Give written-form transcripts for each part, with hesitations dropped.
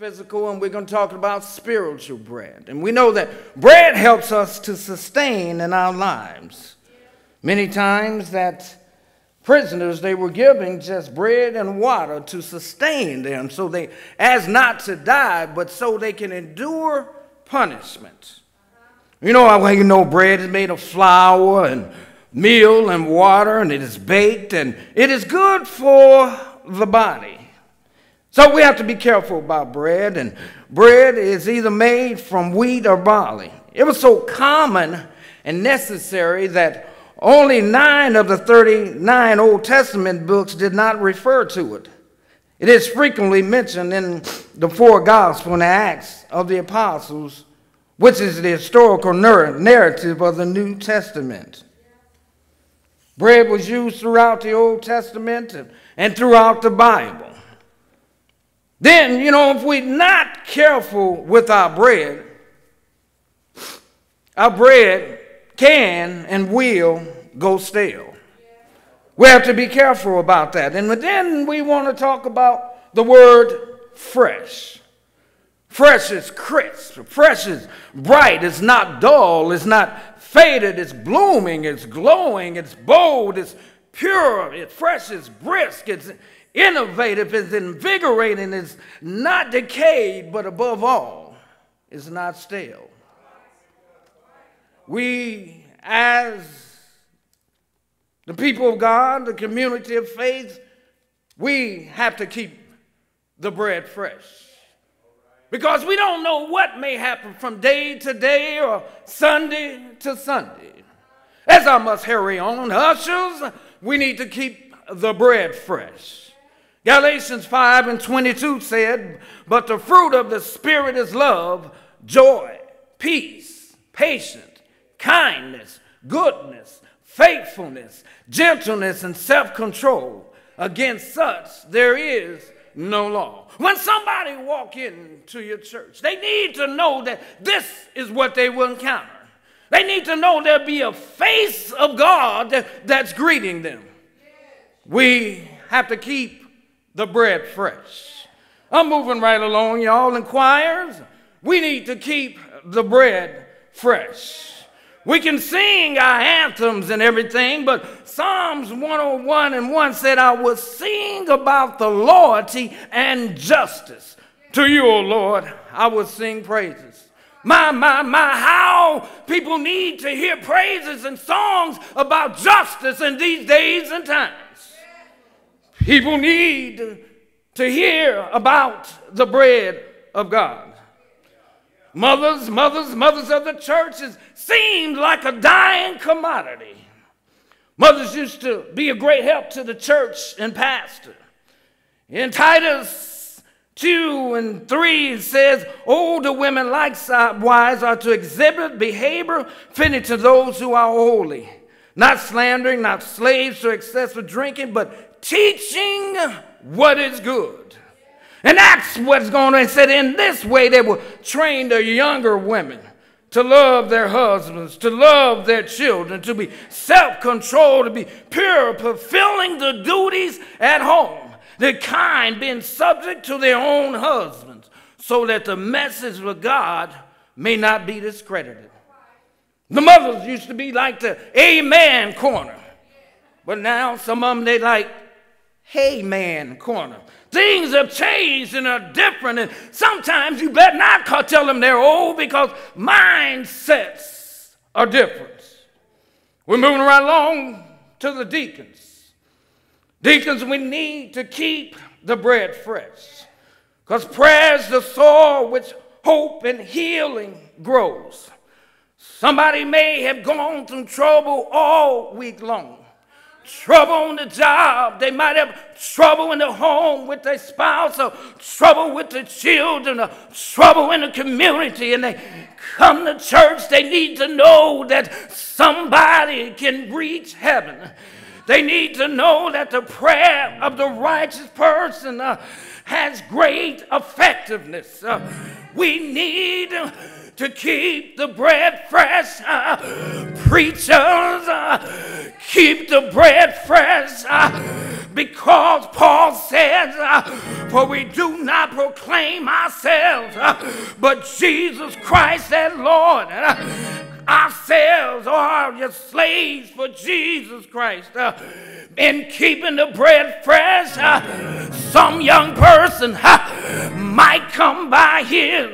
physical, and we're going to talk about spiritual bread. And we know that bread helps us to sustain in our lives. Many times that prisoners, they were given just bread and water to sustain them, so they, as not to die, but so they can endure punishment. You know bread is made of flour and meal and water, and it is baked, and it is good for the body. So we have to be careful about bread, and bread is either made from wheat or barley. It was so common and necessary that only 9 of the 39 Old Testament books did not refer to it. It is frequently mentioned in the 4 Gospels and the Acts of the Apostles, which is the historical narrative of the New Testament. Bread was used throughout the Old Testament and throughout the Bible. Then, if we're not careful with our bread can and will go stale. We have to be careful about that. And then we want to talk about the word fresh. Fresh is crisp. Fresh is bright. It's not dull. It's not faded. It's blooming. It's glowing. It's bold. It's pure. It's fresh. It's brisk. It's innovative. It's invigorating. It's not decayed, but above all, it's not stale. We, as the people of God, the community of faith, we have to keep the bread fresh. Because we don't know what may happen from day to day or Sunday to Sunday. As I must hurry on, ushers, we need to keep the bread fresh. Galatians 5:22 said, "But the fruit of the Spirit is love, joy, peace, patience, kindness, goodness, faithfulness, gentleness, and self-control. Against such there is no law." When somebody walk into your church, they need to know that this is what they will encounter. They need to know there'll be a face of God that's greeting them. We have to keep the bread fresh. I'm moving right along, y'all. In choirs, we need to keep the bread fresh. We can sing our anthems and everything, but Psalms 101:1 said, "I will sing about the loyalty and justice. To you, O Lord, I will sing praises." My, how people need to hear praises and songs about justice in these days and times. People need to hear about the bread of God. Mothers of the churches seemed like a dying commodity. Mothers used to be a great help to the church and pastor. In Titus 2:3 it says, "Older women likewise are to exhibit behavior fitting to those who are holy, not slandering, not slaves to excessive drinking, but teaching what is good." And that's what's going on. It said in this way they will train the younger women to love their husbands, to love their children, to be self-controlled, to be pure, fulfilling the duties at home, the kind being subject to their own husbands, so that the message of God may not be discredited. The mothers used to be like the amen corner, but now some of them, they like hey man corner. Things have changed and are different, and sometimes you better not tell them they're old because mindsets are different. We're moving right along to the deacons. Deacons, we need to keep the bread fresh because prayer is the soil which hope and healing grows. Somebody may have gone through trouble all week long. Trouble on the job. They might have trouble in the home with their spouse, or trouble with the children, or trouble in the community, and they come to church. They need to know that somebody can reach heaven. They need to know that the prayer of the righteous person has great effectiveness. We need to keep the bread fresh. Preachers, keep the bread fresh. Because Paul says, for we do not proclaim ourselves, but Jesus Christ as Lord. Ourselves are your slaves for Jesus Christ. In keeping the bread fresh, some young person might come by here.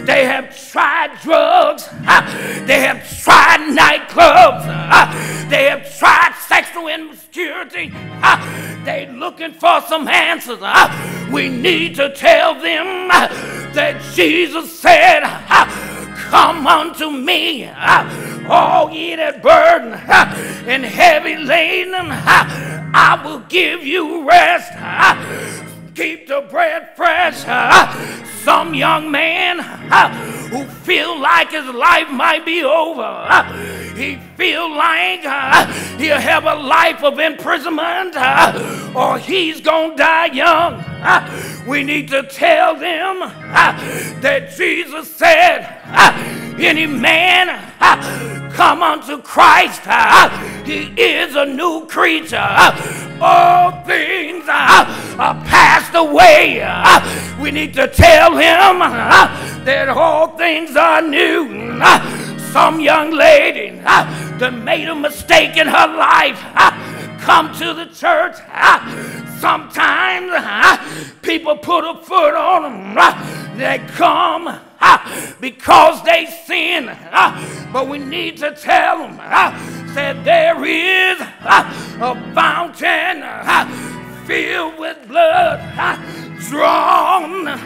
They have tried drugs. They have tried nightclubs. They have tried sexual insecurity. They're looking for some answers. We need to tell them that Jesus said, come unto me, all ye that burden and heavy laden, I will give you rest. Keep the bread fresh. Some young man who feel like his life might be over. He feel like he'll have a life of imprisonment or he's gonna die young. We need to tell them that Jesus said, any man come unto Christ, he is a new creature. All things are passed away. We need to tell him that all things are new. Some young lady that made a mistake in her life come to the church. Sometimes people put a foot on them. They come because they sin. But we need to tell them that there is a fountain filled with blood drawn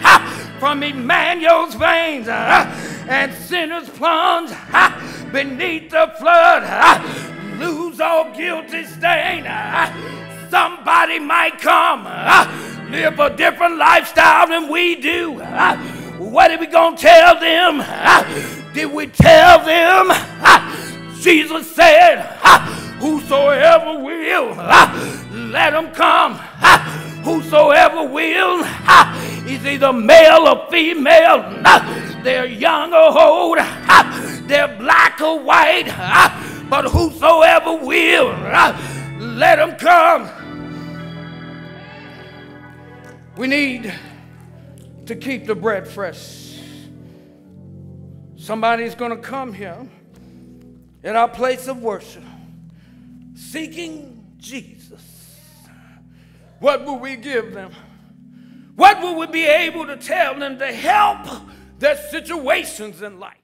from Emmanuel's veins, and sinners plunge beneath the flood, lose all guilty stain. Somebody might come, live a different lifestyle than we do. What are we going to tell them? Did we tell them? Jesus said, whosoever will, let them come. Whosoever will, is either male or female. They're young or old. They're black or white. But whosoever will, let them come. We need to keep the bread fresh. Somebody's going to come here at our place of worship seeking Jesus. What will we give them? What will we be able to tell them to help their situations in life?